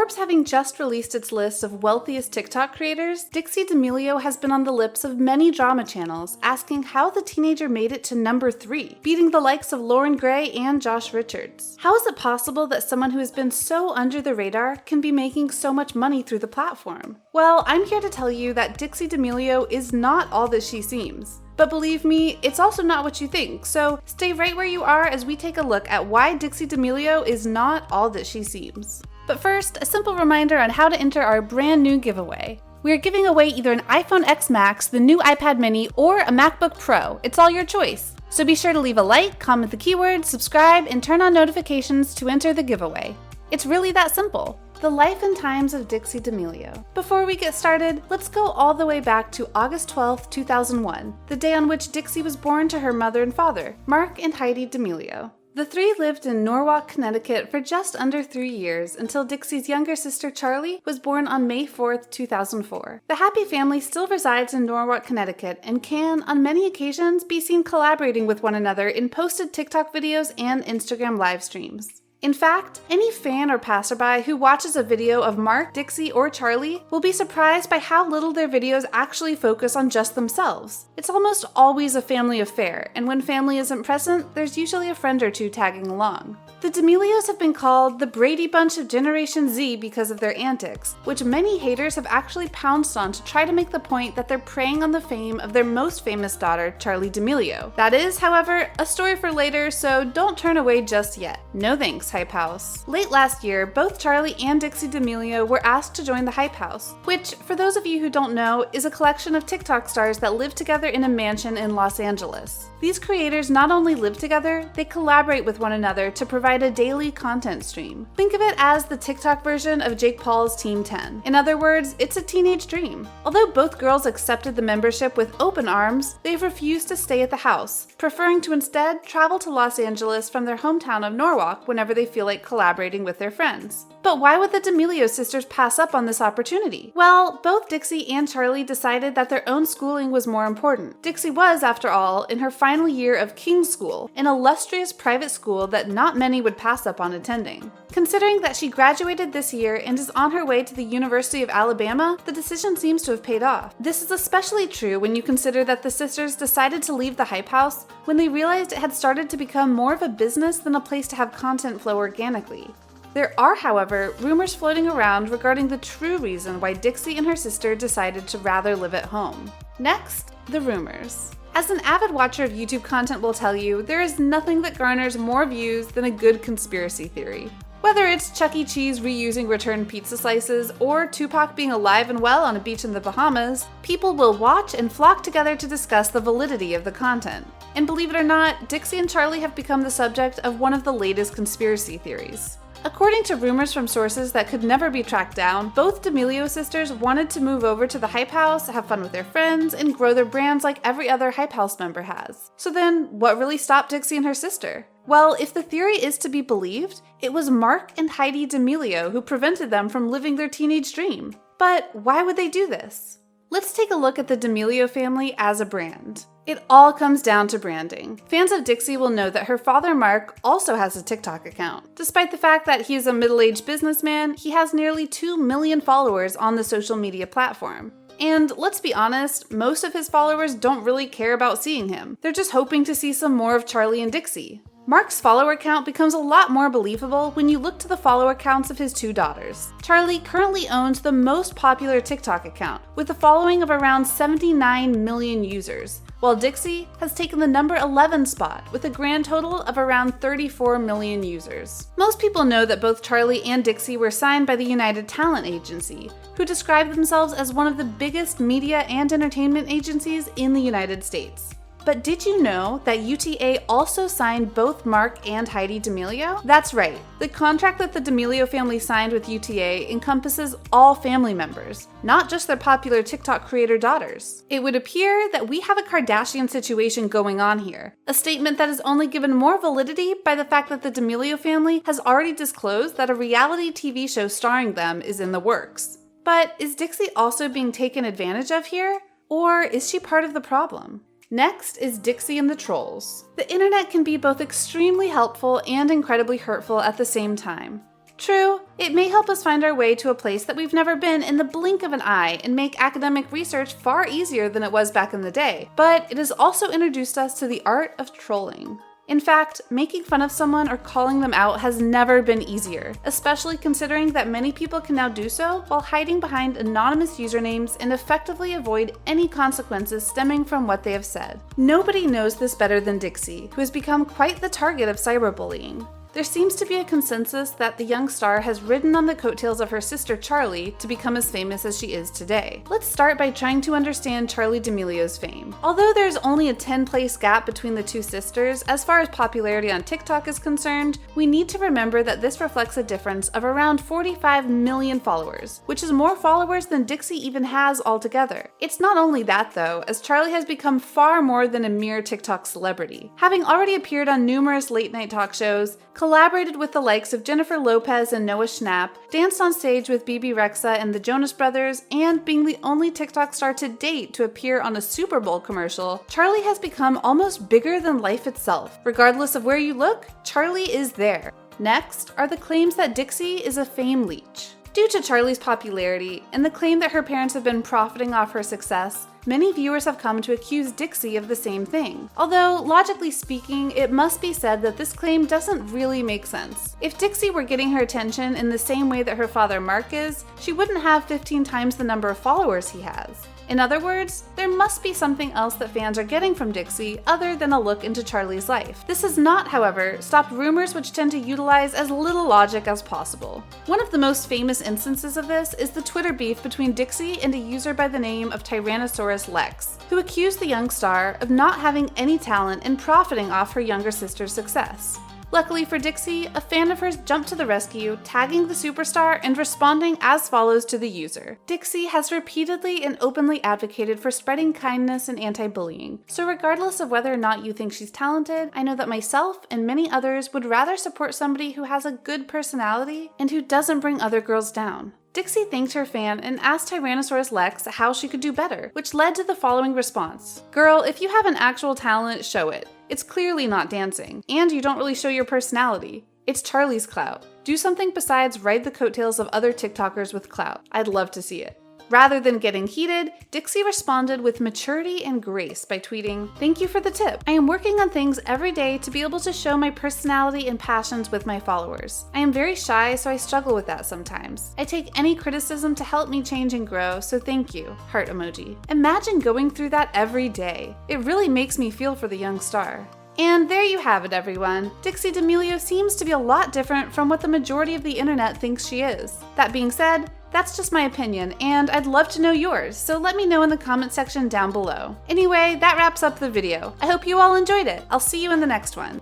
Forbes having just released its list of wealthiest TikTok creators, Dixie D'Amelio has been on the lips of many drama channels asking how the teenager made it to number 3, beating the likes of Lauren Gray and Josh Richards. How is it possible that someone who has been so under the radar can be making so much money through the platform? Well, I'm here to tell you that Dixie D'Amelio is not all that she seems. But believe me, it's also not what you think, so stay right where you are as we take a look at why Dixie D'Amelio is not all that she seems. But first, a simple reminder on how to enter our brand new giveaway. We are giving away either an iPhone X Max, the new iPad mini, or a MacBook Pro. It's all your choice. So be sure to leave a like, comment the keyword, subscribe, and turn on notifications to enter the giveaway. It's really that simple. The life and times of Dixie D'Amelio. Before we get started, let's go all the way back to August 12, 2001, the day on which Dixie was born to her mother and father, Mark and Heidi D'Amelio. The three lived in Norwalk, Connecticut for just under 3 years until Dixie's younger sister Charli was born on May 4, 2004. The happy family still resides in Norwalk, Connecticut and can, on many occasions, be seen collaborating with one another in posted TikTok videos and Instagram live streams. In fact, any fan or passerby who watches a video of Mark, Dixie, or Charli will be surprised by how little their videos actually focus on just themselves. It's almost always a family affair, and when family isn't present, there's usually a friend or two tagging along. The D'Amelios have been called the Brady Bunch of Generation Z because of their antics, which many haters have actually pounced on to try to make the point that they're preying on the fame of their most famous daughter, Charli D'amelio. That is, however, a story for later, so don't turn away just yet. No thanks, Hype House. Late last year, both Charli and Dixie D'Amelio were asked to join the Hype House, which, for those of you who don't know, is a collection of TikTok stars that live together in a mansion in Los Angeles. These creators not only live together, they collaborate with one another to provide a daily content stream. Think of it as the TikTok version of Jake Paul's Team 10. In other words, it's a teenage dream. Although both girls accepted the membership with open arms, they've refused to stay at the house, preferring to instead travel to Los Angeles from their hometown of Norwalk whenever they feel like collaborating with their friends. But why would the D'Amelio sisters pass up on this opportunity? Well, both Dixie and Charli decided that their own schooling was more important. Dixie was, after all, in her final year of King's School, an illustrious private school that not many would pass up on attending. Considering that she graduated this year and is on her way to the University of Alabama, the decision seems to have paid off. This is especially true when you consider that the sisters decided to leave the Hype House when they realized it had started to become more of a business than a place to have content flow organically. There are, however, rumors floating around regarding the true reason why Dixie and her sister decided to rather live at home. Next, the rumors. As an avid watcher of YouTube content will tell you, there is nothing that garners more views than a good conspiracy theory. Whether it's Chuck E. Cheese reusing returned pizza slices or Tupac being alive and well on a beach in the Bahamas, people will watch and flock together to discuss the validity of the content. And believe it or not, Dixie and Charli have become the subject of one of the latest conspiracy theories. According to rumors from sources that could never be tracked down, both D'Amelio sisters wanted to move over to the Hype House, have fun with their friends, and grow their brands like every other Hype House member has. So then, what really stopped Dixie and her sister? Well, if the theory is to be believed, it was Mark and Heidi D'Amelio who prevented them from living their teenage dream. But why would they do this? Let's take a look at the D'Amelio family as a brand. It all comes down to branding. Fans of Dixie will know that her father Mark also has a TikTok account. Despite the fact that he is a middle-aged businessman, he has nearly 2 million followers on the social media platform. And let's be honest, most of his followers don't really care about seeing him. They're just hoping to see some more of Charli and Dixie. Mark's follower count becomes a lot more believable when you look to the follower counts of his 2 daughters. Charli currently owns the most popular TikTok account, with a following of around 79 million users, while Dixie has taken the number 11 spot with a grand total of around 34 million users. Most people know that both Charli and Dixie were signed by the United Talent Agency, who describe themselves as one of the biggest media and entertainment agencies in the United States. But did you know that UTA also signed both Mark and Heidi D'Amelio? That's right. The contract that the D'Amelio family signed with UTA encompasses all family members, not just their popular TikTok creator daughters. It would appear that we have a Kardashian situation going on here, a statement that is only given more validity by the fact that the D'Amelio family has already disclosed that a reality TV show starring them is in the works. But is Dixie also being taken advantage of here? Or is she part of the problem? Next is Dixie and the trolls. The internet can be both extremely helpful and incredibly hurtful at the same time. True, it may help us find our way to a place that we've never been in the blink of an eye and make academic research far easier than it was back in the day, but it has also introduced us to the art of trolling. In fact, making fun of someone or calling them out has never been easier, especially considering that many people can now do so while hiding behind anonymous usernames and effectively avoid any consequences stemming from what they have said. Nobody knows this better than Dixie, who has become quite the target of cyberbullying. There seems to be a consensus that the young star has ridden on the coattails of her sister Charli to become as famous as she is today. Let's start by trying to understand Charli D'amelio's fame. Although there's only a 10-place gap between the two sisters, as far as popularity on TikTok is concerned, we need to remember that this reflects a difference of around 45 million followers, which is more followers than Dixie even has altogether. It's not only that though, as Charli has become far more than a mere TikTok celebrity. Having already appeared on numerous late-night talk shows, collaborated with the likes of Jennifer Lopez and Noah Schnapp, danced on stage with BB Rexa and the Jonas Brothers, and being the only TikTok star to date to appear on a Super Bowl commercial, Charli has become almost bigger than life itself. Regardless of where you look, Charli is there. Next are the claims that Dixie is a fame leech. Due to Charli's popularity and the claim that her parents have been profiting off her success, many viewers have come to accuse Dixie of the same thing. Although, logically speaking, it must be said that this claim doesn't really make sense. If Dixie were getting her attention in the same way that her father Mark is, she wouldn't have 15 times the number of followers he has. In other words, there must be something else that fans are getting from Dixie other than a look into Charli's life. This has not, however, stopped rumors which tend to utilize as little logic as possible. One of the most famous instances of this is the Twitter beef between Dixie and a user by the name of Tyrannosaurus Lex, who accused the young star of not having any talent and profiting off her younger sister's success. Luckily for Dixie, a fan of hers jumped to the rescue, tagging the superstar and responding as follows to the user. Dixie has repeatedly and openly advocated for spreading kindness and anti-bullying, so regardless of whether or not you think she's talented, I know that myself and many others would rather support somebody who has a good personality and who doesn't bring other girls down. Dixie thanked her fan and asked Tyrannosaurus Lex how she could do better, which led to the following response. Girl, if you have an actual talent, show it. It's clearly not dancing, and you don't really show your personality. It's Charli's clout. Do something besides ride the coattails of other TikTokers with clout. I'd love to see it. Rather than getting heated, Dixie responded with maturity and grace by tweeting, "Thank you for the tip. I am working on things every day to be able to show my personality and passions with my followers. I am very shy, so I struggle with that sometimes. I take any criticism to help me change and grow, so thank you." Heart emoji. Imagine going through that every day. It really makes me feel for the young star. And there you have it, everyone. Dixie D'amelio seems to be a lot different from what the majority of the internet thinks she is. That being said, that's just my opinion, and I'd love to know yours, so let me know in the comment section down below. Anyway, that wraps up the video. I hope you all enjoyed it. I'll see you in the next one.